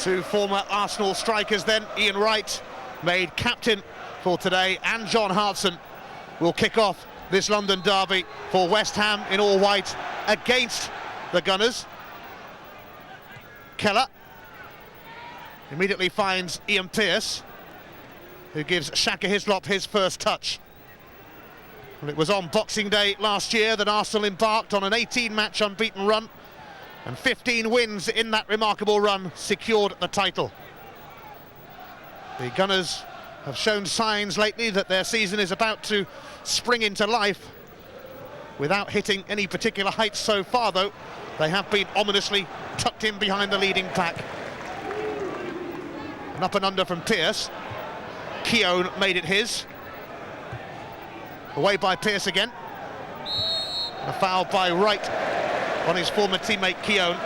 Two former Arsenal strikers then, Ian Wright, made captain for today, and John Hartson will kick off this London derby for West Ham in all white against the Gunners. Keller immediately finds Ian Pearce, who gives Shaka Hislop his first touch. Well, it was on Boxing Day last year that Arsenal embarked on an 18-match unbeaten run, and 15 wins in that remarkable run secured the title. The Gunners have shown signs lately that their season is about to spring into life. Without hitting any particular heights so far, though, they have been ominously tucked in behind the leading pack. An up and under from Pearce. Keown made it his. Away by Pearce again. A foul by Wright on his former teammate Keown.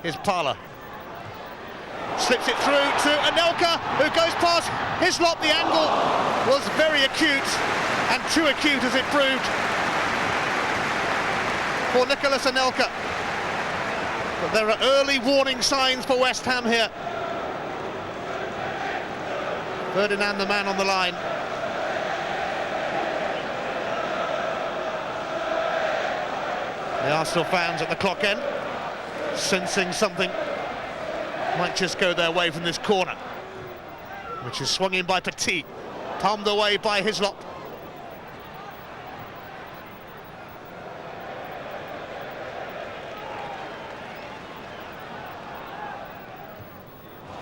Here's Parlour. Slips it through to Anelka, who goes past Hislop. The angle was very acute, and too acute as it proved for Nicholas Anelka. But there are early warning signs for West Ham here. Ferdinand, the man on the line. The Arsenal fans at the clock end, sensing something might just go their way from this corner, which is swung in by Petit, palmed away by Hislop.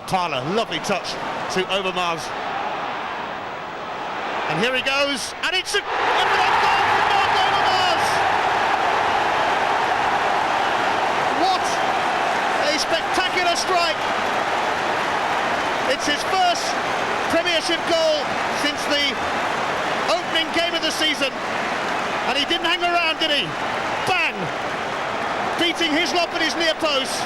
Parlour, lovely touch to Overmars. And here he goes, and it's a goal from Mark Overmars! What a spectacular strike! It's his first Premiership goal since the opening game of the season, and he didn't hang around, did he? Bang! Beating Hislop at his near post.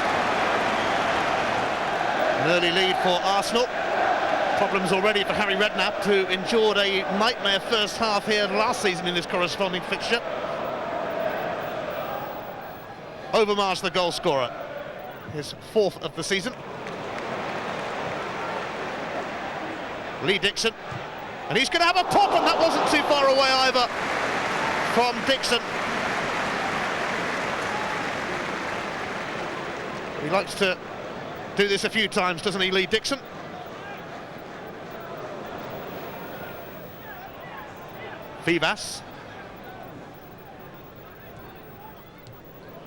An early lead for Arsenal. Problems already for Harry Redknapp, who endured a nightmare first half here last season in his corresponding fixture. Overmars the goal scorer, his fourth of the season. Lee Dixon, and he's going to have a pop, and that wasn't too far away either from Dixon. He likes to do this a few times, doesn't he, Lee Dixon? Vivas.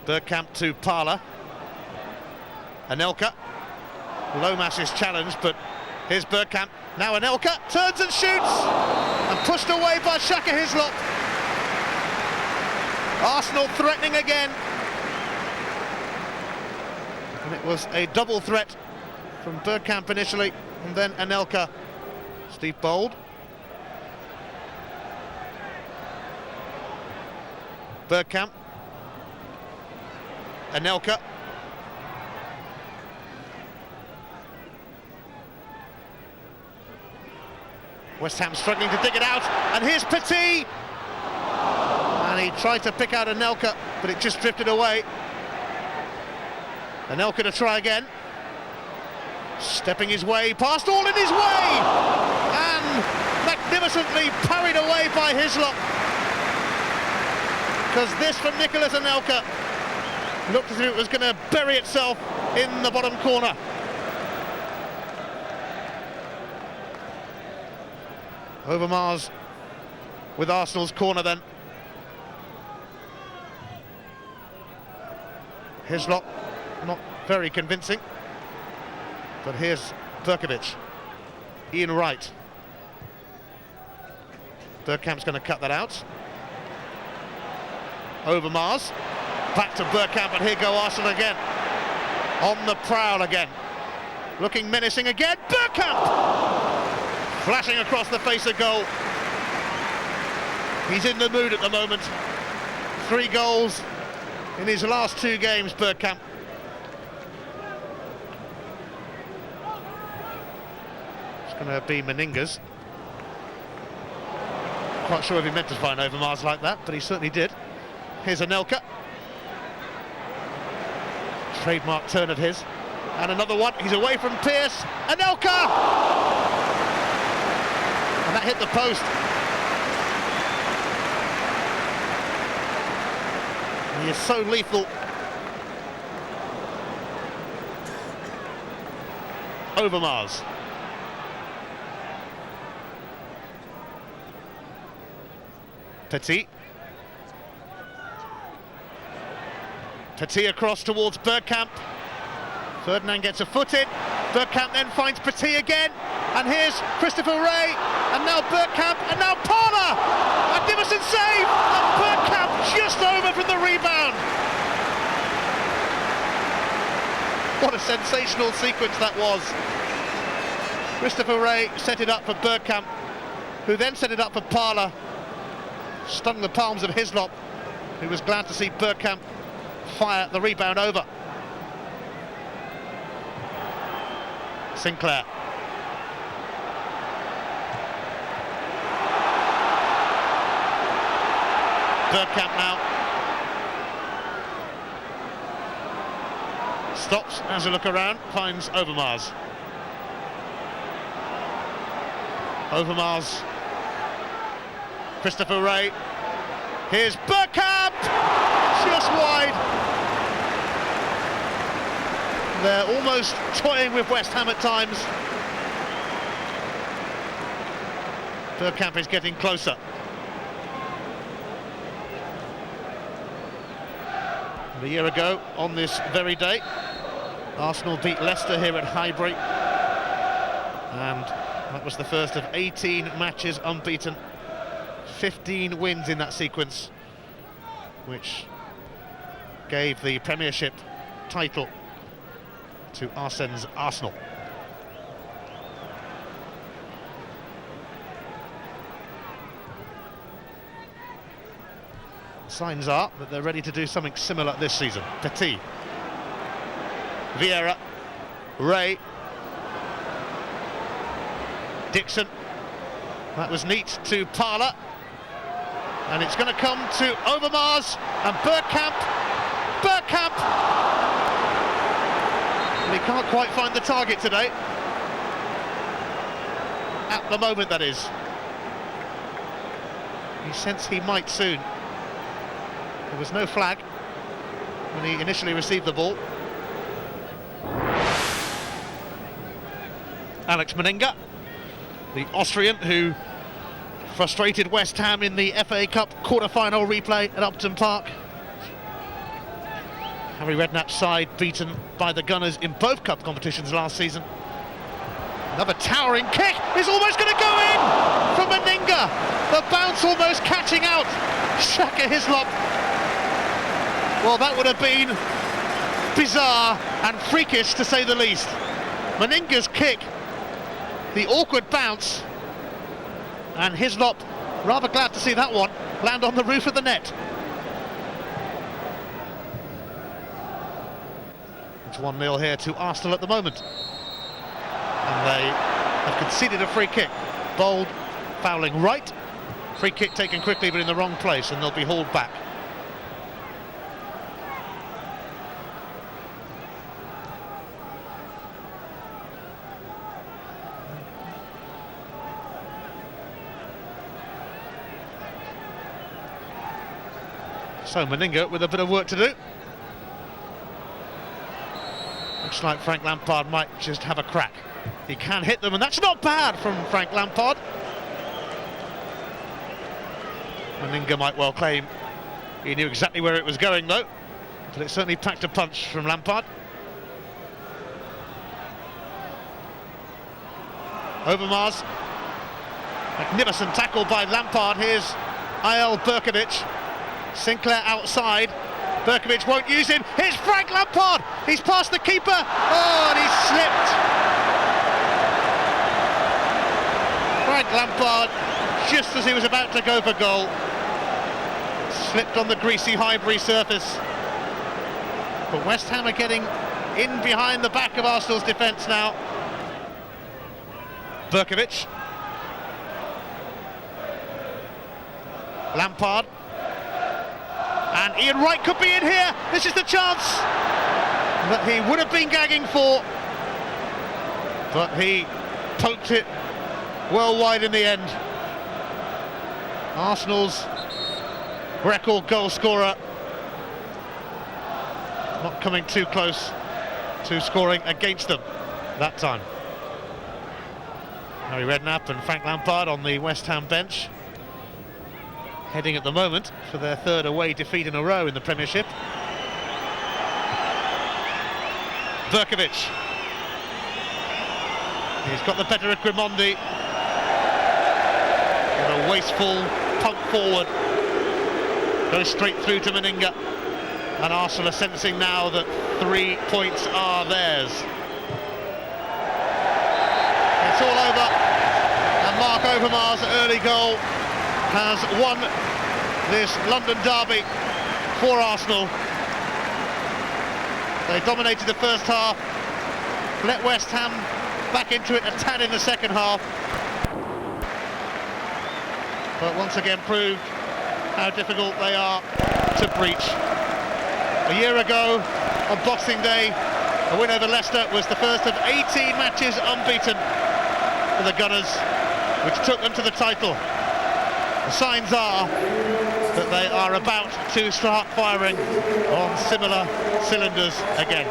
Bergkamp to Parlour. Anelka. Lomas is challenged, but here's Bergkamp. Now Anelka turns and shoots, and pushed away by Shaka Hislop. Arsenal threatening again. And it was a double threat from Bergkamp initially, and then Anelka. Steve Bold. Bergkamp. Anelka. West Ham struggling to dig it out, and here's Petit! And he tried to pick out Anelka, but it just drifted away. Anelka to try again. Stepping his way past, all in his way! And magnificently parried away by Hislop. Because this from Nicholas Anelka looked as if it was going to bury itself in the bottom corner. Overmars with Arsenal's corner then. Hislop not very convincing, but here's Berkovic. Ian Wright. Bergkamp's going to cut that out. Overmars, back to Bergkamp, and here go Arsenal again. On the prowl again. Looking menacing again, Bergkamp! Flashing across the face of goal. He's in the mood at the moment. 3 goals in his last 2 games, Bergkamp. It's going to be Meningas. quite sure if he meant to find Overmars like that, but he certainly did. Here's Anelka. Trademark turn of his. And another one, he's away from Pearce. Anelka! And that hit the post. He is so lethal. Overmars. Petit. Petit across towards Bergkamp. Ferdinand gets a foot in. Bergkamp then finds Petit again. And here's Christopher Wray. And now Bergkamp. And now Parler. Magnificent save. And Bergkamp just over from the rebound. What a sensational sequence that was. Christopher Wray set it up for Bergkamp, who then set it up for Parler. Stung the palms of Hislop, who was glad to see Bergkamp fire the rebound over. Sinclair. Bergkamp now. Stops, has a look around, finds Overmars. Overmars. Christopher Wray. Here's Bergkamp! Just wide. They're almost toying with West Ham at times. Bergkamp is getting closer. And a year ago, on this very day, Arsenal beat Leicester here at Highbury. And that was the first of 18 matches unbeaten. 15 wins in that sequence, which gave the Premiership title to Arsene's Arsenal. Signs are that they're ready to do something similar this season. Petit, Vieira, Wray, Dixon. That was neat to Parler. And it's going to come to Overmars and Bergkamp. Bergkamp! And he can't quite find the target today. At the moment, that is. He sensed he might soon. There was no flag when he initially received the ball. Alex Meninga, the Austrian who frustrated West Ham in the FA Cup quarter-final replay at Upton Park. Harry Redknapp's side beaten by the Gunners in both cup competitions last season. Another towering kick is almost going to go in from Meninga. The bounce almost catching out Shaka Hislop. Well, that would have been bizarre and freakish to say the least. Meninga's kick, the awkward bounce, and Hislop, rather glad to see that one land on the roof of the net. It's 1-0 here to Arsenal at the moment. And they have conceded a free kick. Bold fouling right. Free kick taken quickly but in the wrong place, and they'll be hauled back. So Meninga with a bit of work to do. Looks like Frank Lampard might just have a crack. He can hit them, and that's not bad from Frank Lampard. Meninga might well claim he knew exactly where it was going though, but it certainly packed a punch from Lampard. Overmars. Magnificent tackle by Lampard. Here's Ayel Berkovic. Sinclair outside. Berkovic won't use him. Here's Frank Lampard. He's past the keeper. Oh, and he's slipped. Frank Lampard, just as he was about to go for goal, slipped on the greasy Highbury surface. But West Ham are getting in behind the back of Arsenal's defence now. Berkovic. Lampard. And Ian Wright could be in here. This is the chance that he would have been gagging for. But he poked it well wide in the end. Arsenal's record goal scorer not coming too close to scoring against them that time. Harry Redknapp and Frank Lampard on the West Ham bench, heading at the moment for their third away defeat in a row in the Premiership. Berkovic. He's got the better of Grimondi. With a wasteful pump forward. Goes straight through to Meninga. And Arsenal are sensing now that 3 points are theirs. It's all over. And Mark Overmars' early goal has won this London derby for Arsenal. They dominated the first half, let West Ham back into it a tad in the second half, but once again proved how difficult they are to breach. A year ago, on Boxing Day, a win over Leicester was the first of 18 matches unbeaten for the Gunners, which took them to the title. The signs are that they are about to start firing on similar cylinders again.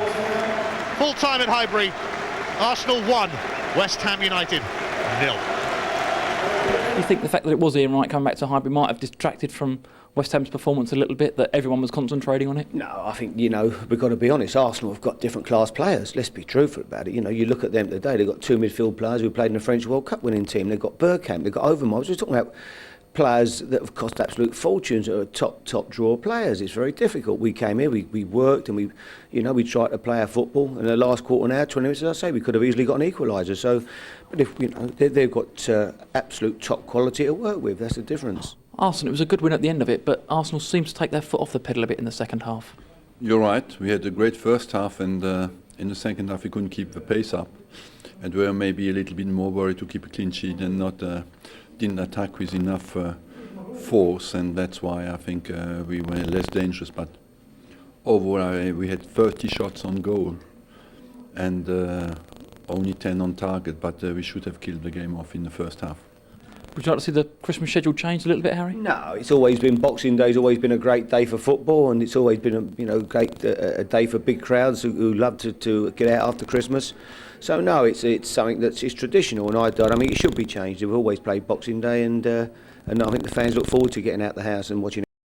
Full time at Highbury, Arsenal 1, West Ham United 0. You think the fact that it was Ian Wright coming back to Highbury might have distracted from West Ham's performance a little bit, that everyone was concentrating on it? No, I think, we've got to be honest, Arsenal have got different class players, let's be truthful about it. You look at them today, they've got two midfield players who played in the French World Cup winning team, they've got Bergkamp, they've got Overmars. We're talking about players that have cost absolute fortunes, that are top draw players. It's very difficult. We came here, we worked, and we tried to play our football. In the last quarter an hour, 20 minutes, as I say, we could have easily got an equaliser. So, but if they've got absolute top quality to work with. That's the difference. Arsenal, it was a good win at the end of it, but Arsenal seems to take their foot off the pedal a bit in the second half. You're right. We had a great first half, and in the second half we couldn't keep the pace up, and we were maybe a little bit more worried to keep a clean sheet and not. Didn't attack with enough force, and that's why I think we were less dangerous. But overall, we had 30 shots on goal and only 10 on target. But we should have killed the game off in the first half. Would you like to see the Christmas schedule change a little bit, Harry? No, it's always been Boxing Day's always been a great day for football, and it's always been a great a day for big crowds who love to get out after Christmas. So no, it's something that's traditional, and I mean it should be changed. We've always played Boxing Day, and I think the fans look forward to getting out the house and watching it.